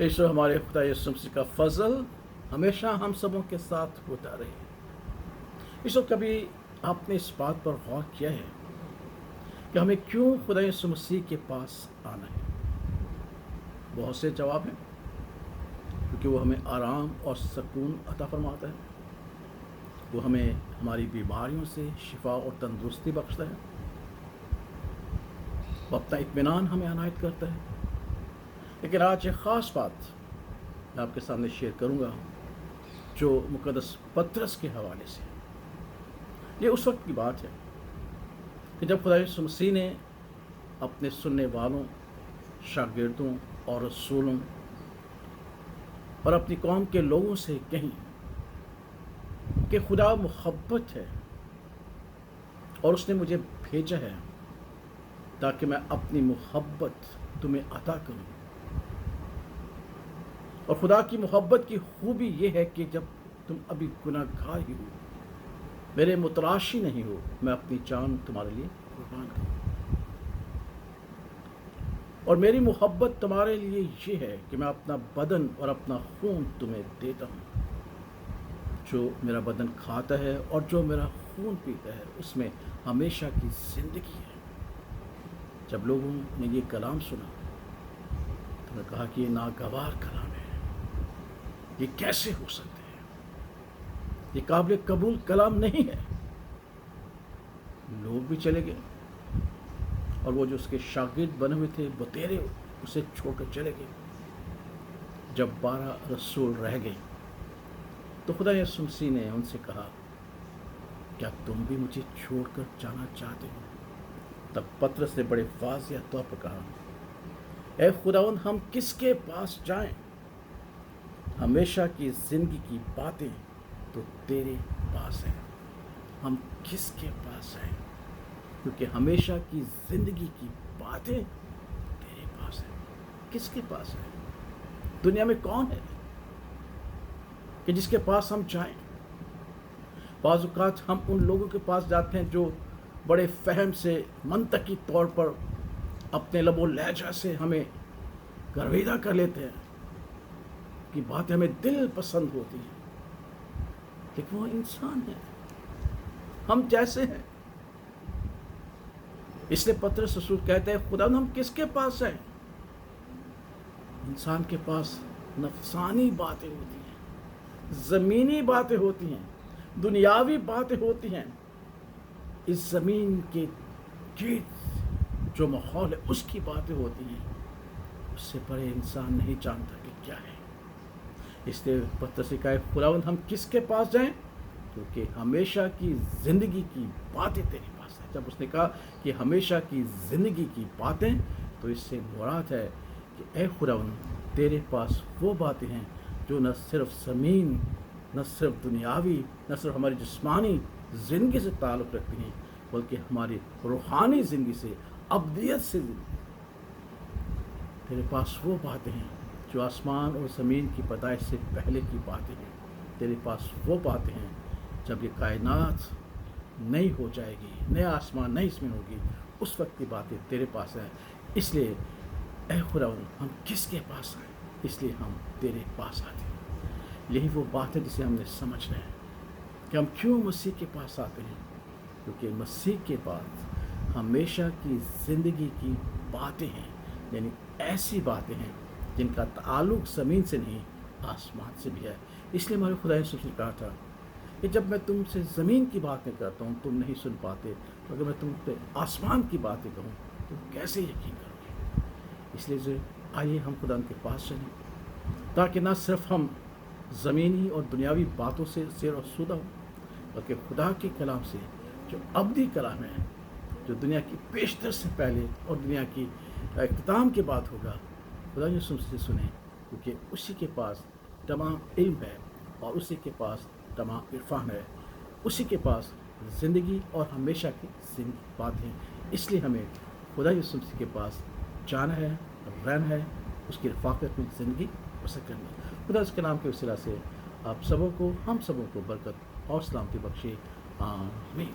ईश्वर हमारे खुदा यीशु मसीह का फजल हमेशा हम सबों के साथ होता रहे। ईश्वर कभी आपने इस बात पर गौर किया है कि हमें क्यों खुदा यीशु मसीह के पास आना है? बहुत से जवाब हैं। क्योंकि वो हमें आराम और सुकून अता फरमाता है, वो हमें हमारी बीमारियों से शिफा और तंदुरुस्ती बख्शता है, वो अपना इत्मीनान हमें अनायत करता है। लेकिन आज एक ख़ास बात मैं आपके सामने शेयर करूंगा जो मुक़द्दस पतरस के हवाले से। ये उस वक्त की बात है कि जब खुदा यीशु मसीह ने अपने सुनने वालों, शागिर्दों और रसूलों और अपनी कौम के लोगों से कही कि खुदा मोहब्बत है और उसने मुझे भेजा है ताकि मैं अपनी मोहब्बत तुम्हें अता करूं। और खुदा की मोहब्बत की खूबी यह है कि जब तुम अभी गुनाहगार ही हो, मेरे मुतराशी नहीं हो, मैं अपनी जान तुम्हारे लिए कुर्बान करूं। और मेरी मोहब्बत तुम्हारे लिए ये है कि मैं अपना बदन और अपना खून तुम्हें देता हूँ। जो मेरा बदन खाता है और जो मेरा खून पीता है उसमें हमेशा की ज़िंदगी है। जब लोगों ने ये कलाम सुना तो मैं कहा कि ये नागवार कलाम है, ये कैसे हो सकते हैं, ये काबिल कबूल कलाम नहीं है। लोग भी चले गए और वो जो उसके शागिर्द बने हुए थे बतेरे उसे छोड़कर चले गए। जब 12 रसूल रह गए तो खुदा यीशु मसीह ने उनसे कहा, क्या तुम भी मुझे छोड़कर जाना चाहते हो? तब पतरस ने बड़े वाज़िह तौर पर कहा, ऐ खुदावंद, हम किसके पास जाएं? हमेशा की जिंदगी की बातें तो तेरे पास है। हम किसके पास जाएं? क्योंकि हमेशा की जिंदगी की बातें तेरे पास है। किसके पास है? दुनिया में कौन है कि जिसके पास हम जाएं? बाज़ औक़ात हम उन लोगों के पास जाते हैं जो बड़े फहम से मंतकी तौर पर अपने लबो लहजा से हमें गर्विदा कर लेते हैं कि बातें हमें दिल पसंद होती हैं, लेकिन वो इंसान है, हम जैसे हैं। इसलिए पतरस रसूल कहते हैं, खुदा हम किसके पास जाएं? इंसान के पास नफसानी बातें होती हैं, ज़मीनी बातें होती हैं, दुनियावी बातें होती हैं। इस ज़मीन के गीत जो माहौल है उसकी बातें होती हैं। उससे परे इंसान नहीं जानता कि क्या है। इसलिए पतरस से कहा, खुदावंद हम किसके पास जाएं? क्योंकि हमेशा की ज़िंदगी की बातें तेरे पास है। जब उसने कहा कि हमेशा की ज़िंदगी की बातें, तो इससे मुराद है कि ऐ खुदावंद, तेरे पास वो बातें हैं जो न सिर्फ ज़मीन, न सिर्फ दुनियावी, न सिर्फ हमारी जिस्मानी ज़िंदगी से ताल्लुक़ रखती हैं, बल्कि हमारी रूहानी ज़िंदगी से, अब्दियत से। तेरे पास वो बातें हैं जो आसमान और ज़मीन की पैदाइश से पहले की बातें हैं। तेरे पास वो बातें हैं जब ये कायनात नई हो जाएगी, नया आसमान नई ज़मीन होगी, उस वक्त की बातें तेरे पास हैं। इसलिए ऐ खुदावंद, हम किसके पास आए? इसलिए हम तेरे पास आते हैं। यही वो बात है जिसे हमने समझना है कि हम क्यों मसीह के पास आते हैं। क्योंकि मसीह के पास हमेशा की ज़िंदगी की बातें हैं, यानी ऐसी बातें हैं जिनका ताल्लुक़ ज़मीन से नहीं, आसमान से भी है। इसलिए हमारे खुदा यीशु ने कहा था कि जब मैं तुमसे ज़मीन की बातें करता हूँ तुम नहीं सुन पाते, तो अगर मैं तुम पे आसमान की बातें कहूँ तो कैसे यकीन करोगे? इसलिए आइए हम खुदा के पास चलें, ताकि ना सिर्फ हम ज़मीनी और दुनियावी बातों से ज़ेर-ओ-सूदा हो, बल्कि खुदा के कलाम से जो अब्दी कलाम है, जो दुनिया की पेशतर से पहले और दुनिया की इख्तिताम के बाद होगा, खुदा यीशु से सुने। क्योंकि उसी के पास तमाम इल्म है और उसी के पास तमाम इरफान है, उसी के पास ज़िंदगी और हमेशा की ज़िंदगी बातें हैं। इसलिए हमें खुदा यीशु के पास जाना है, रहना है, उसकी रफ़ाकत में ज़िंदगी बसर करनी है। खुदा उसके नाम के वसीला से आप सबों को, हम सबों को बरकत और सलामती बख्शे। आमीन।